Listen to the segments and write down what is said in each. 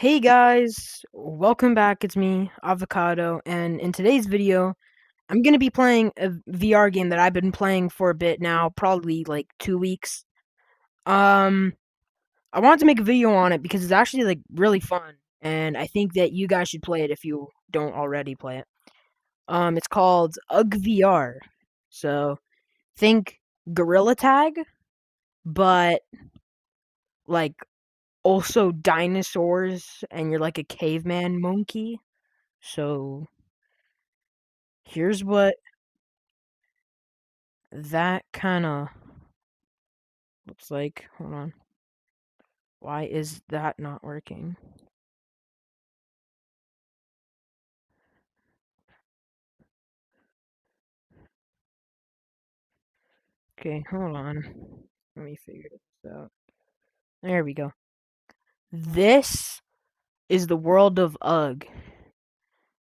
Hey guys, welcome back. It's me, Avocado, and in today's video, I'm gonna be playing a VR game that I've been playing for a bit now, probably like 2 weeks. Um, I wanted to make a video on it because it's actually like really fun, and I think that you guys should play it if you don't already play it. It's called UG VR. So think Gorilla Tag, but like also dinosaurs, and you're like a caveman monkey. So here's what that kind of looks like. Hold on. Why is that not working? Okay, hold on. Let me figure this out. There we go. This is the world of UG.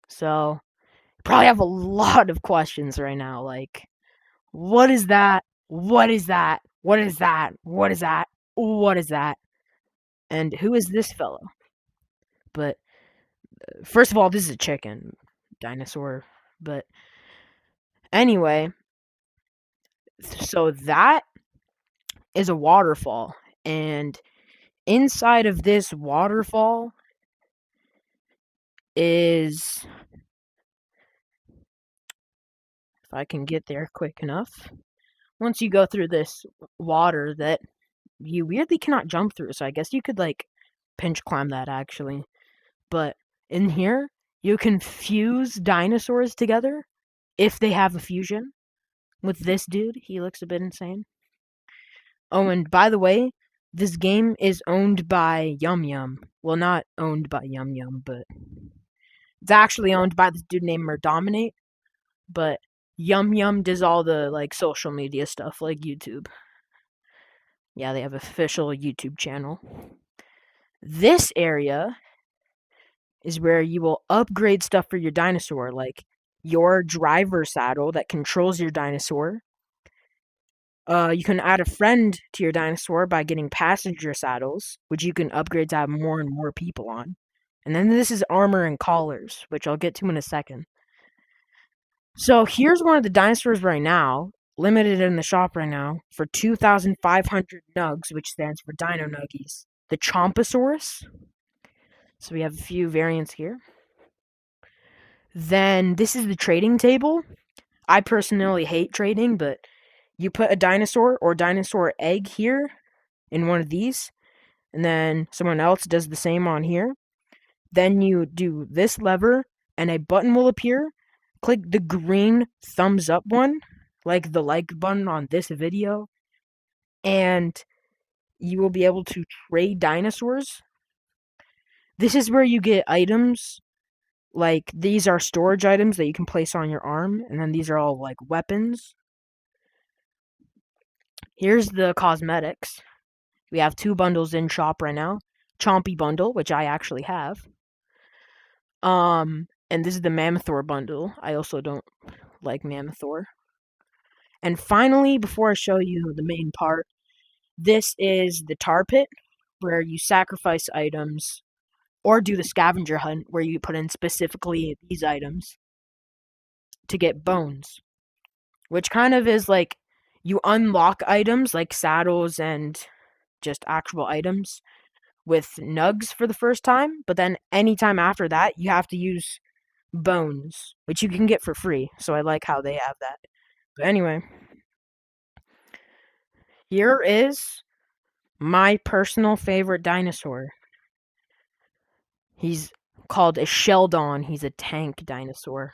So, probably have a lot of questions right now. Like, what is that? What is that? What is that? What is that? What is that? And who is this fellow? But first of all, this is a chicken dinosaur. But anyway, so that is a waterfall, and inside of this waterfall is, if I can get there quick enough, once you go through this water that you weirdly cannot jump through, so I guess you could like pinch climb that actually. But in here, you can fuse dinosaurs together if they have a fusion with this dude. He looks a bit insane. Oh, and by the way, this game is owned by Yum Yum. Well, not owned by Yum Yum, but it's actually owned by this dude named Merdominate. But Yum Yum does all the like social media stuff, like YouTube. Yeah, they have an official YouTube channel. This area is where you will upgrade stuff for your dinosaur, like your driver saddle that controls your dinosaur. You can add a friend to your dinosaur by getting passenger saddles, which you can upgrade to have more and more people on. And then this is armor and collars, which I'll get to in a second. So here's one of the dinosaurs right now, limited in the shop right now, for 2,500 nugs, which stands for Dino Nuggies. The Chomposaurus. So we have a few variants here. Then this is the trading table. I personally hate trading, but you put a dinosaur or dinosaur egg here in one of these, and then someone else does the same on here. Then you do this lever, and a button will appear. Click the green thumbs up one, like the like button on this video, and you will be able to trade dinosaurs. This is where you get items. Like, these are storage items that you can place on your arm, and then these are all like weapons. Here's the cosmetics. We have 2 bundles in shop right now. Chompy bundle, which I actually have. And this is the Mammothor bundle. I also don't like Mammothor. And finally, before I show you the main part, this is the tar pit, where you sacrifice items, or do the scavenger hunt, where you put in specifically these items to get bones, which kind of is like you unlock items like saddles and just actual items with nugs for the first time, but then anytime after that, you have to use bones, which you can get for free. So I like how they have that. But anyway, here is my personal favorite dinosaur. He's called a Sheldon. He's a tank dinosaur.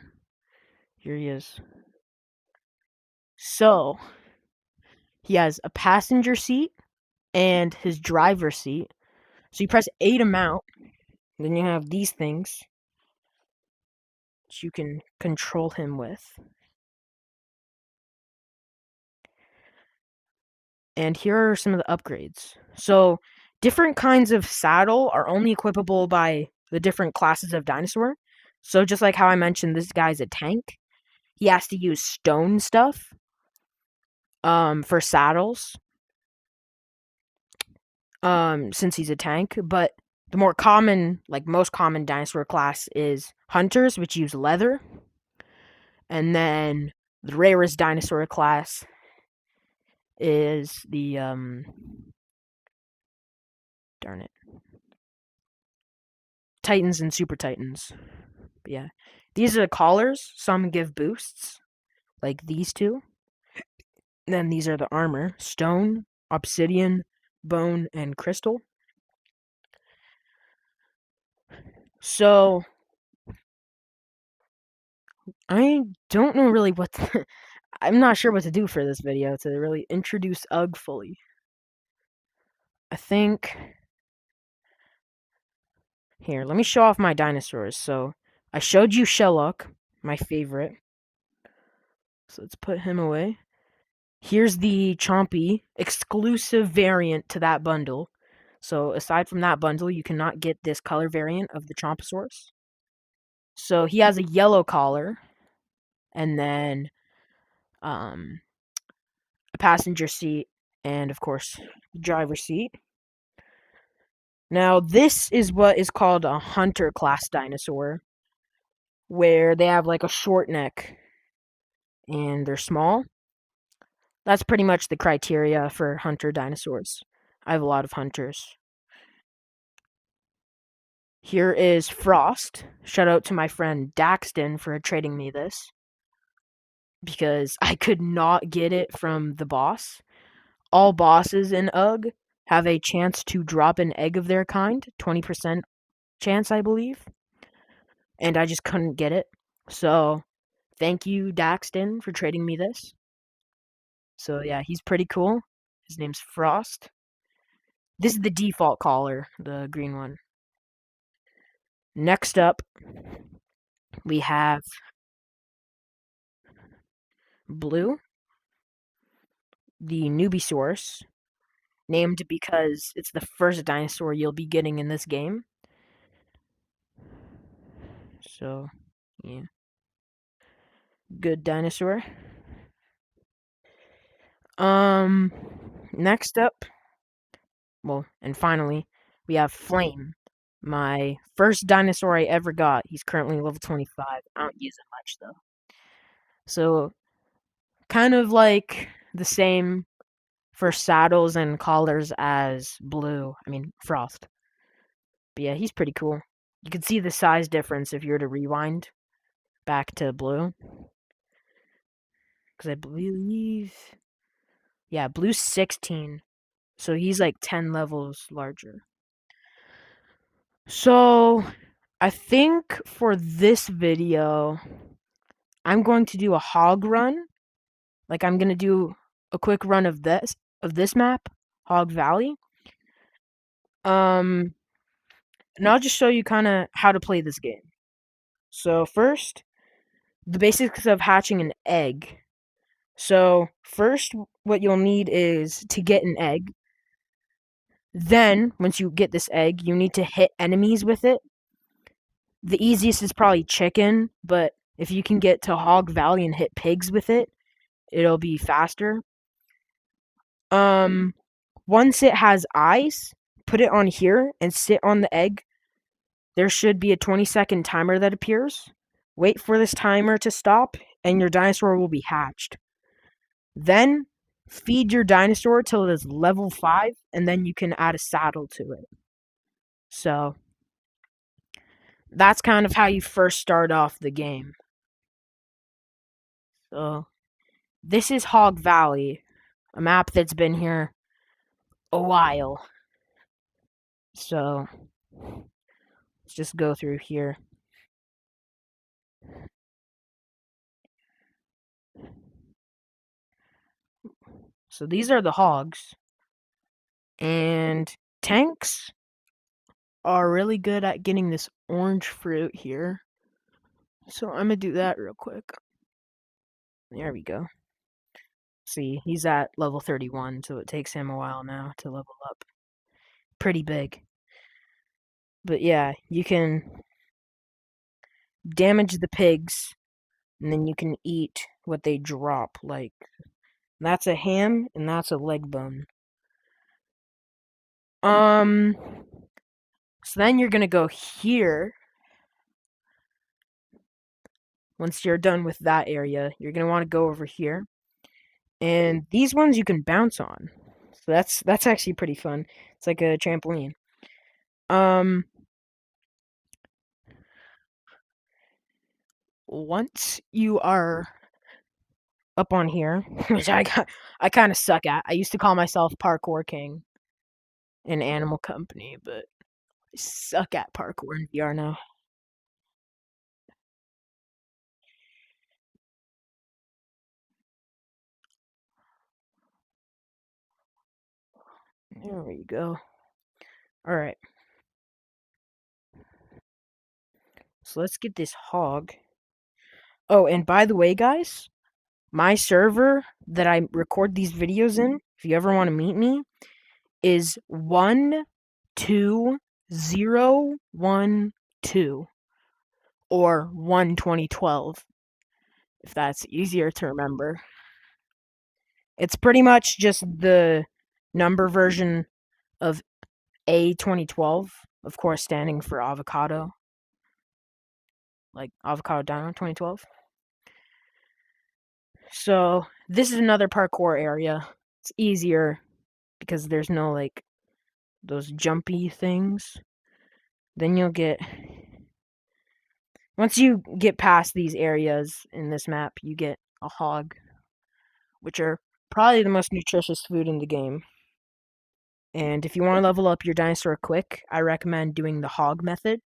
Here he is. So, he has a passenger seat and his driver's seat. So you press A to mount, then you have these things that you can control him with. And here are some of the upgrades. So different kinds of saddle are only equipable by the different classes of dinosaur. So just like how I mentioned, this guy's a tank. He has to use stone stuff for saddles since he's a tank. But The more common, like most common dinosaur class is hunters, which use leather. And then the rarest dinosaur class is the darn it, Titans and Super Titans. But yeah, these are the collars. Some give boosts, like these two. And then these are the armor: stone, obsidian, bone, and crystal. So I don't know really what to, I'm not sure what to do for this video to really introduce UGG fully. I think here, let me show off my dinosaurs. So I showed you Shellock, my favorite. So let's put him away. Here's the Chompy exclusive variant to that bundle. So aside from that bundle, you cannot get this color variant of the Chomposaurus. So he has a yellow collar, and then a passenger seat, and of course, the driver's seat. Now, this is what is called a hunter class dinosaur, where they have like a short neck and they're small. That's pretty much the criteria for hunter dinosaurs. I have a lot of hunters. Here is Frost. Shout out to my friend Daxton for trading me this, because I could not get it from the boss. All bosses in UGG have a chance to drop an egg of their kind, 20% chance, I believe. And I just couldn't get it. So, thank you, Daxton, for trading me this. So, yeah, he's pretty cool. His name's Frost. This is the default collar, the green one. Next up, we have Blue, the Nubisaurus, named because it's the first dinosaur you'll be getting in this game. So, yeah. Good dinosaur. Next up, well, and finally, we have Flame, my first dinosaur I ever got. He's currently level 25. I don't use him much, though. So, kind of like the same for saddles and collars as Frost. But yeah, he's pretty cool. You can see the size difference if you were to rewind back to Blue. Because I believe, yeah, Blue's 16. So he's like 10 levels larger. So I think for this video, I'm going to do a hog run. Like I'm going to do a quick run of this map, Hog Valley. And I'll just show you kind of how to play this game. So first, the basics of hatching an egg. So first, what you'll need is to get an egg. Then, once you get this egg, you need to hit enemies with it. The easiest is probably chicken, but if you can get to Hog Valley and hit pigs with it, it'll be faster. Once it has eyes, put it on here and sit on the egg. There should be a 20-second timer that appears. Wait for this timer to stop, and your dinosaur will be hatched. Then, feed your dinosaur till it is level 5, and then you can add a saddle to it. So, that's kind of how you first start off the game. So, this is Hog Valley, a map that's been here a while. So, let's just go through here. So these are the hogs. And tanks are really good at getting this orange fruit here. So I'm going to do that real quick. There we go. See, he's at level 31, so it takes him a while now to level up. Pretty big. But yeah, you can damage the pigs, and then you can eat what they drop. Like, that's a ham, and that's a leg bone. So then you're going to go here. Once you're done with that area, you're going to want to go over here. And these ones you can bounce on. So that's actually pretty fun. It's like a trampoline. Once you are up on here, which I kind of suck at. I used to call myself Parkour King in Animal Company, but I suck at parkour in VR now. There we go. All right. So let's get this hog. Oh, and by the way, guys, my server that I record these videos in, if you ever want to meet me, is 12012 or 12012, if that's easier to remember. It's pretty much just the number version of A2012, of course, standing for avocado, like Avocado Dino 2012. So this is another parkour area. It's easier because there's no like those jumpy things. Then you'll get, once you get past these areas in this map, you get a hog, which are probably the most nutritious food in the game. And if you want to level up your dinosaur quick, I recommend doing the hog method,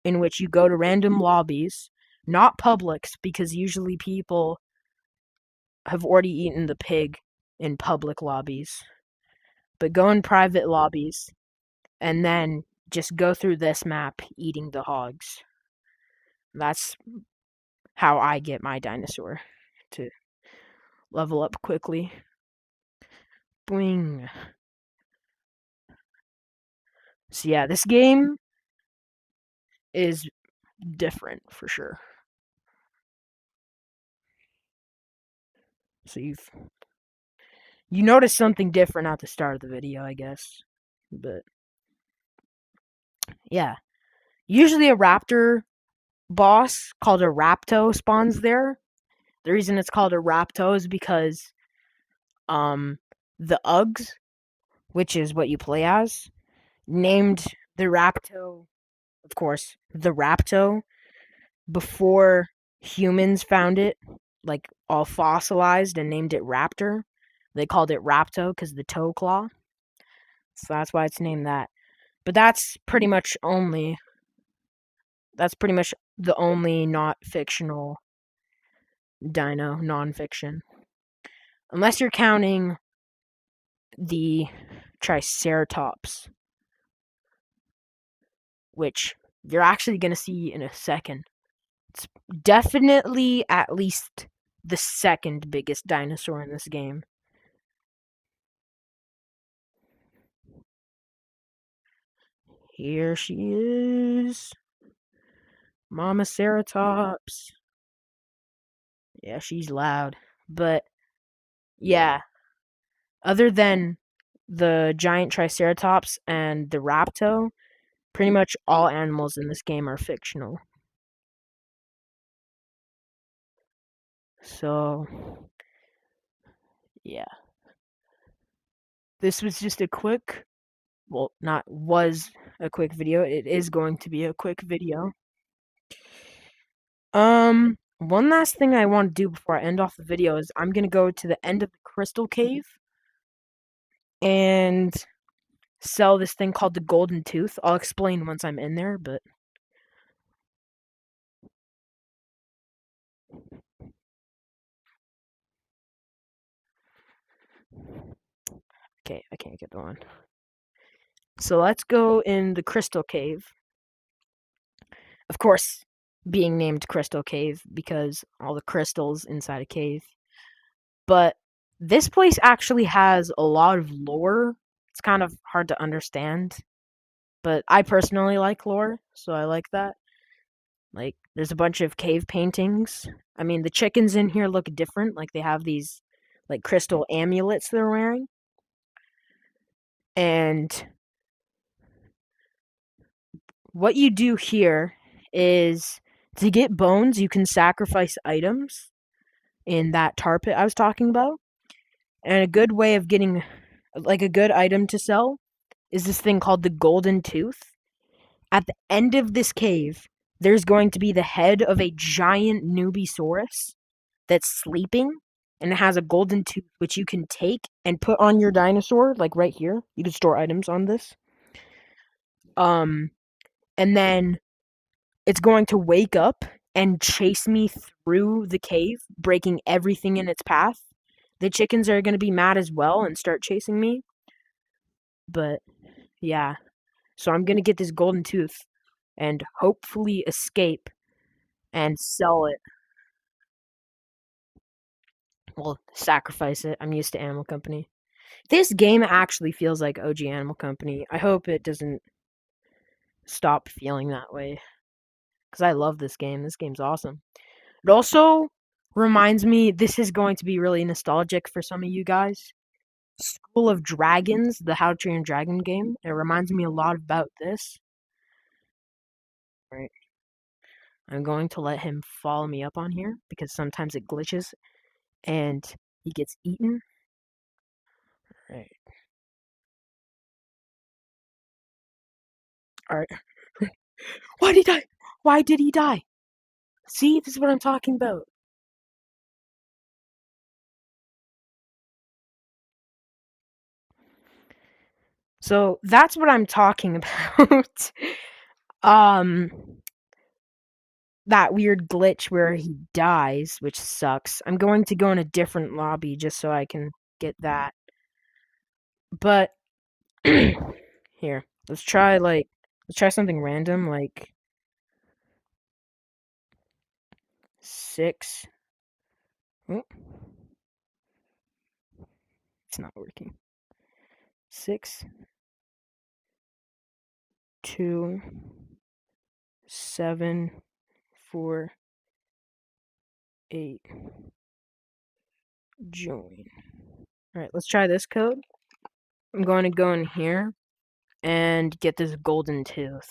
in which you go to random lobbies, not publics, because usually people have already eaten the pig in public lobbies. But go in private lobbies, and then just go through this map eating the hogs. That's how I get my dinosaur to level up quickly. Boing. So yeah, this game is different for sure. So you notice something different at the start of the video, I guess. But yeah. Usually a raptor boss called a Rapto spawns there. The reason it's called a Rapto is because the Uggs, which is what you play as, named the Rapto, of course, the Rapto before humans found it, like all fossilized, and named it Raptor. They called it Rapto because of the toe claw. So that's why it's named that. But that's pretty much the only not fictional dino, non-fiction. Unless you're counting the Triceratops, which you're actually going to see in a second. It's definitely at least the second biggest dinosaur in this game. Here she is. Mama Ceratops. Yeah, she's loud. But yeah, other than the giant Triceratops and the Rapto, pretty much all animals in this game are fictional. So, yeah. This was just a quick, well, not was a quick video. It is going to be a quick video. One last thing I want to do before I end off the video is I'm going to go to the end of the Crystal Cave and sell this thing called the Golden Tooth. I'll explain once I'm in there, but okay, I can't get the one. So let's go in the Crystal Cave. Of course, being named Crystal Cave because all the crystals inside a cave. But this place actually has a lot of lore. It's kind of hard to understand, but I personally like lore, so I like that. Like, there's a bunch of cave paintings. I mean, the chickens in here look different. Like, they have these, like, crystal amulets they're wearing. And what you do here is to get bones, you can sacrifice items in that tar pit I was talking about. And a good way of getting like a good item to sell is this thing called the Golden Tooth. At the end of this cave, there's going to be the head of a giant Nubisaurus that's sleeping, and it has a golden tooth which you can take and put on your dinosaur, like right here. You can store items on this. And then it's going to wake up and chase me through the cave, breaking everything in its path. The chickens are going to be mad as well and start chasing me. But yeah, so I'm going to get this golden tooth and hopefully escape and sell it. Well, sacrifice it. I'm used to Animal Company. This game actually feels like OG Animal Company. I hope it doesn't stop feeling that way. Because I love this game. This game's awesome. It also reminds me, this is going to be really nostalgic for some of you guys. School of Dragons, the How to Train Your Dragon game. It reminds me a lot about this. Right. I'm going to let him follow me up on here because sometimes it glitches and he gets eaten. Right. Alright. Why did he die? Why did he die? See, this is what I'm talking about. So that's what I'm talking about. That weird glitch where he dies, which sucks. I'm going to go in a different lobby just so I can get that. But here, let's try something random like 6. Oh, it's not working. 6, 2, 7, 4, 8. Join. Alright, let's try this code. I'm going to go in here and get this golden tooth.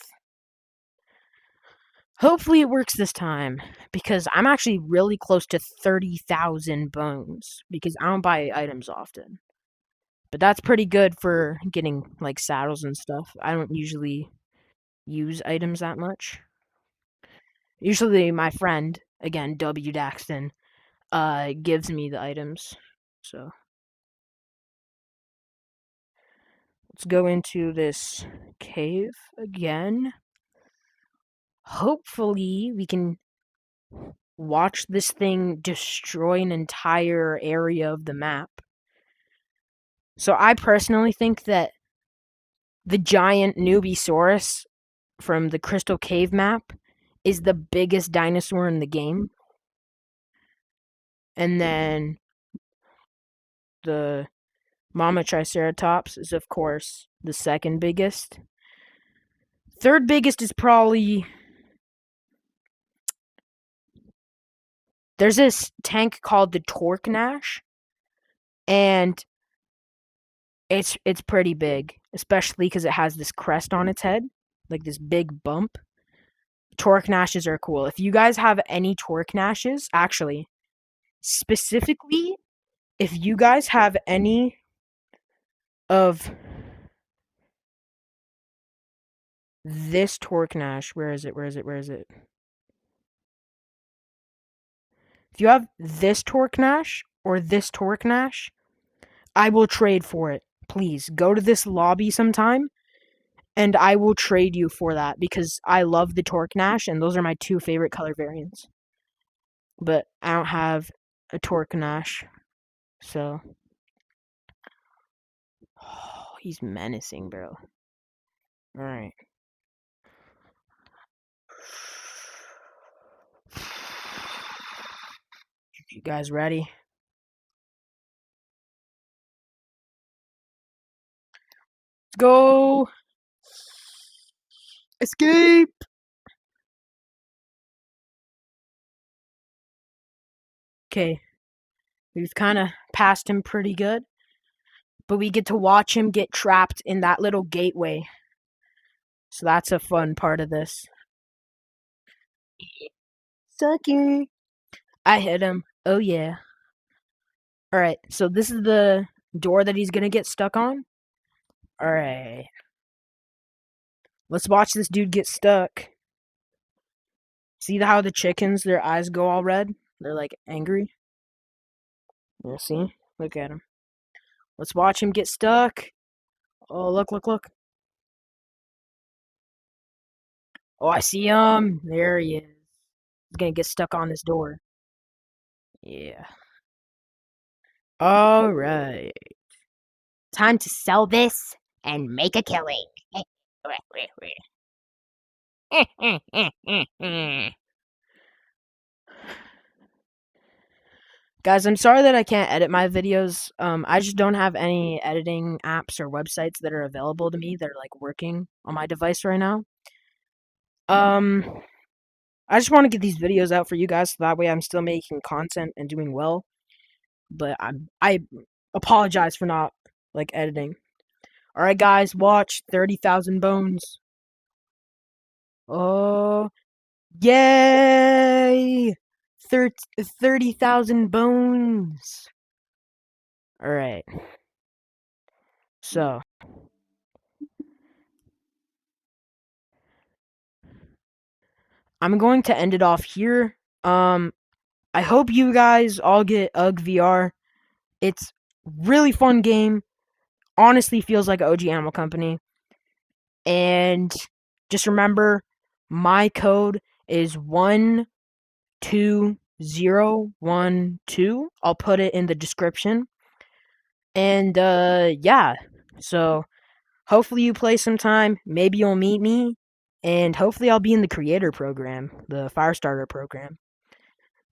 Hopefully it works this time, because I'm actually really close to 30,000 bones, because I don't buy items often. But that's pretty good for getting, like, saddles and stuff. I don't usually use items that much. Usually my friend, again, W. Daxton, gives me the items, so. Let's go into this cave again. Hopefully we can watch this thing destroy an entire area of the map. So I personally think that the giant Nubisaurus from the Crystal Cave map is the biggest dinosaur in the game. And then the Mama Triceratops is, of course, the second biggest. Third biggest is probably... There's this tank called the Torknash, and it's pretty big, especially because it has this crest on its head, like this big bump. Torknashes are cool. If you guys have any Torknashes, actually, specifically, if you guys have any of this Torknash, where is it? If you have this Torknash or this Torknash, I will trade for it. Please, go to this lobby sometime, and I will trade you for that, because I love the Torknash, and those are my 2 favorite color variants. But I don't have a Torknash, so... Oh, he's menacing, bro. Alright. You guys ready? Let's go! Escape! Okay. We've kind of passed him pretty good. But we get to watch him get trapped in that little gateway. So that's a fun part of this. Sucker. I hit him. Oh yeah. Alright, so this is the door that he's gonna get stuck on. Alright. Let's watch this dude get stuck. See how the chickens, their eyes go all red? They're like angry. Yeah, see? Look at him. Let's watch him get stuck. Oh, look, look, look. Oh, I see him. There he is. He's gonna get stuck on this door. Yeah. Alright. Time to sell this and make a killing. Guys, I'm sorry that I can't edit my videos. I just don't have any editing apps or websites that are available to me that are like working on my device right now. I just want to get these videos out for you guys so that way I'm still making content and doing well. But I apologize for not like editing. All right, guys, watch 30,000 bones. Oh, yay! 30,000 bones. All right. So, I'm going to end it off here. I hope you guys all get UG VR. It's really fun game. Honestly feels like OG Animal Company. And just remember, my code is 12012. I'll put it in the description. And yeah. So hopefully you play sometime. Maybe you'll meet me. And hopefully I'll be in the creator program, the Firestarter program.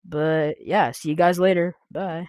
But yeah, see you guys later. Bye.